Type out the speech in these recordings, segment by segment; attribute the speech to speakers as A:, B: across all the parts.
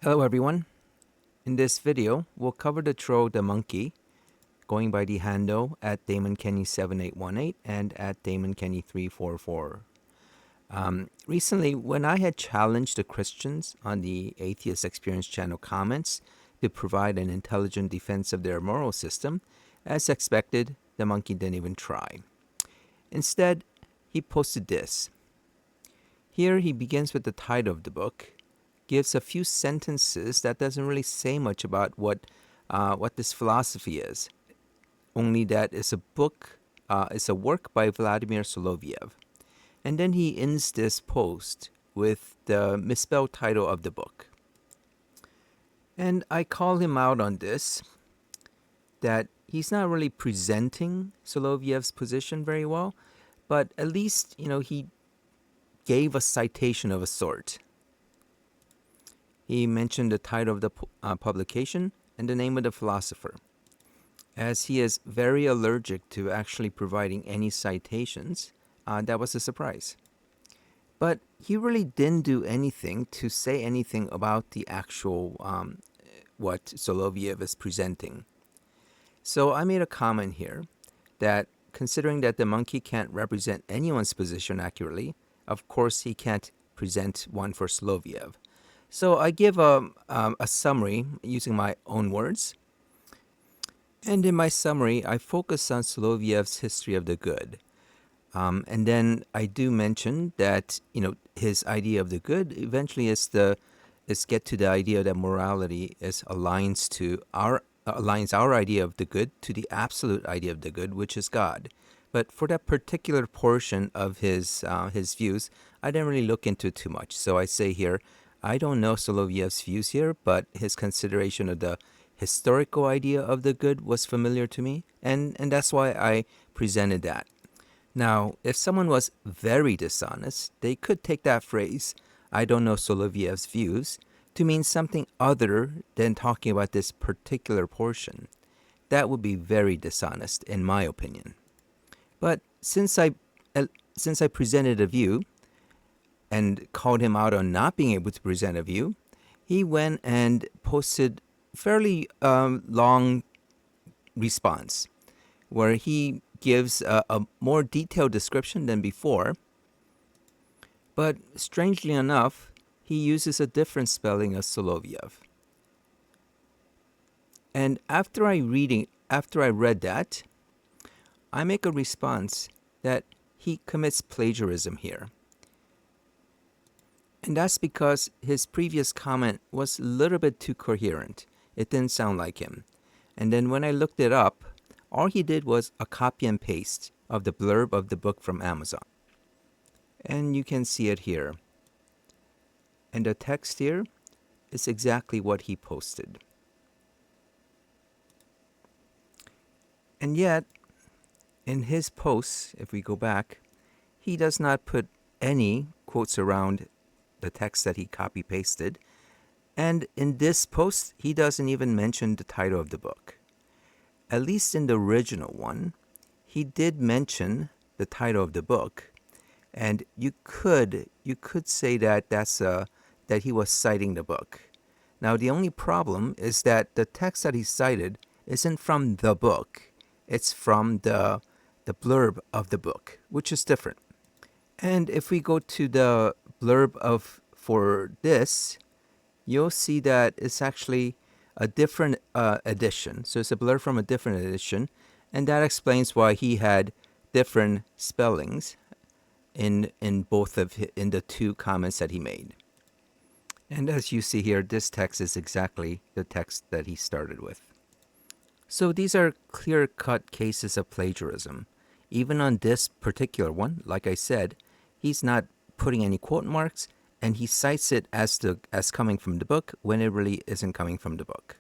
A: Hello everyone. In this video, we'll cover the troll the monkey, going by the handle at DamonKenny7818 and at DamonKenny344. Recently, when I had challenged the Christians on the Atheist Experience channel comments to provide an intelligent defense of their moral system, as expected, the monkey didn't even try. Instead, he posted this. Here he begins with the title of the book, gives a few sentences that doesn't really say much about what this philosophy is. Only that it's a book, it's a work by Vladimir Soloviev. And then he ends this post with the misspelled title of the book. And I call him out on this, that he's not really presenting Soloviev's position very well, but at least, he gave a citation of a sort. He mentioned the title of the publication and the name of the philosopher. As he is very allergic to actually providing any citations, that was a surprise. But he really didn't do anything to say anything about the actual what Soloviev is presenting. So I made a comment here that considering that the monkey can't represent anyone's position accurately, of course he can't present one for Soloviev. So I give a summary using my own words. And in my summary, I focus on Soloviev's history of the good. And then I do mention that, his idea of the good eventually is get to the idea that morality aligns our idea of the good to the absolute idea of the good, which is God. But for that particular portion of his views, I didn't really look into it too much. So I say here, I don't know Soloviev's views here, but his consideration of the historical idea of the good was familiar to me, and that's why I presented that. Now, if someone was very dishonest, they could take that phrase, I don't know Soloviev's views, to mean something other than talking about this particular portion. That would be very dishonest, in my opinion. But since I presented a view, and called him out on not being able to present a view, he went and posted fairly long response where he gives a more detailed description than before. But strangely enough, he uses a different spelling of Soloviev. And after I read that, I make a response that he commits plagiarism here. And that's because his previous comment was a little bit too coherent. It didn't sound like him. And then when I looked it up, all he did was a copy and paste of the blurb of the book from Amazon. And you can see it here. And the text here is exactly what he posted. And yet, in his posts, if we go back, he does not put any quotes around the text that he copy-pasted. And in this post, he doesn't even mention the title of the book. At least in the original one, he did mention the title of the book. And you could say that that he was citing the book. Now, the only problem is that the text that he cited isn't from the book. It's from the blurb of the book, which is different. And if we go to the blurb for this, you'll see that it's actually a different edition. So it's a blurb from a different edition, and that explains why he had different spellings in the two comments that he made. And as you see here, this text is exactly the text that he started with. So these are clear-cut cases of plagiarism. Even on this particular one, like I said, he's not putting any quote marks, and he cites it as coming from the book when it really isn't coming from the book.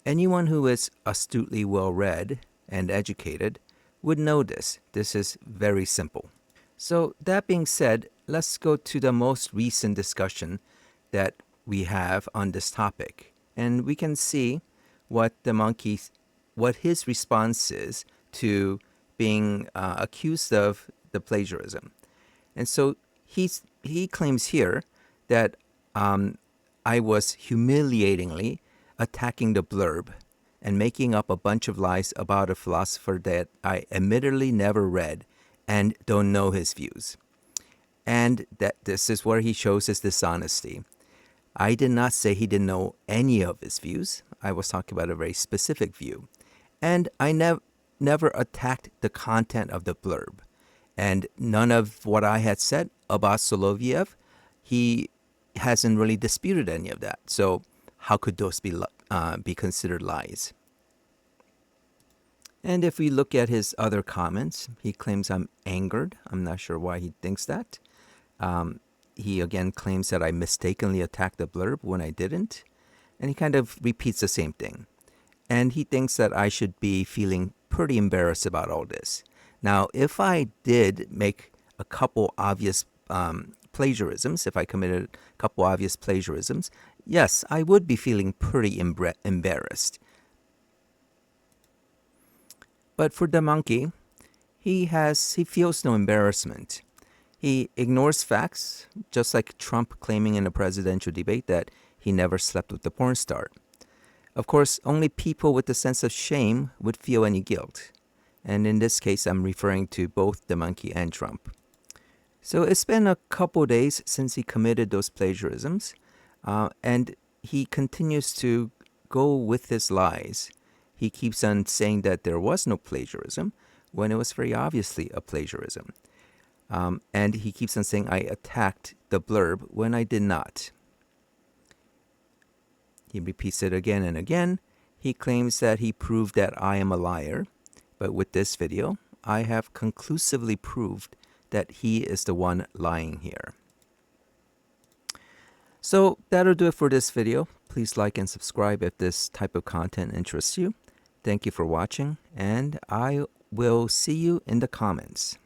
A: Anyone who is astutely well-read and educated would know this. This is very simple. So that being said, let's go to the most recent discussion that we have on this topic. And we can see what his response is to being accused of the plagiarism. And so he claims here that I was humiliatingly attacking the blurb and making up a bunch of lies about a philosopher that I admittedly never read and don't know his views. And that this is where he shows his dishonesty. I did not say he didn't know any of his views. I was talking about a very specific view. And I never attacked the content of the blurb. And none of what I had said about Soloviev, he hasn't really disputed any of that. So how could those be considered lies? And if we look at his other comments, he claims I'm angered. I'm not sure why he thinks that. He again claims that I mistakenly attacked the blurb when I didn't. And he kind of repeats the same thing. And he thinks that I should be feeling pretty embarrassed about all this. Now, if I did make a couple obvious plagiarisms, if I committed a couple obvious plagiarisms, yes, I would be feeling pretty embarrassed. But for the monkey, he feels no embarrassment. He ignores facts, just like Trump claiming in a presidential debate that he never slept with the porn star. Of course, only people with a sense of shame would feel any guilt. And in this case, I'm referring to both the monkey and Trump. So it's been a couple days since he committed those plagiarisms, and he continues to go with his lies. He keeps on saying that there was no plagiarism when it was very obviously a plagiarism. And he keeps on saying I attacked the blurb when I did not. He repeats it again and again. He claims that he proved that I am a liar. But with this video, I have conclusively proved that he is the one lying here. So that'll do it for this video. Please like and subscribe if this type of content interests you. Thank you for watching, and I will see you in the comments.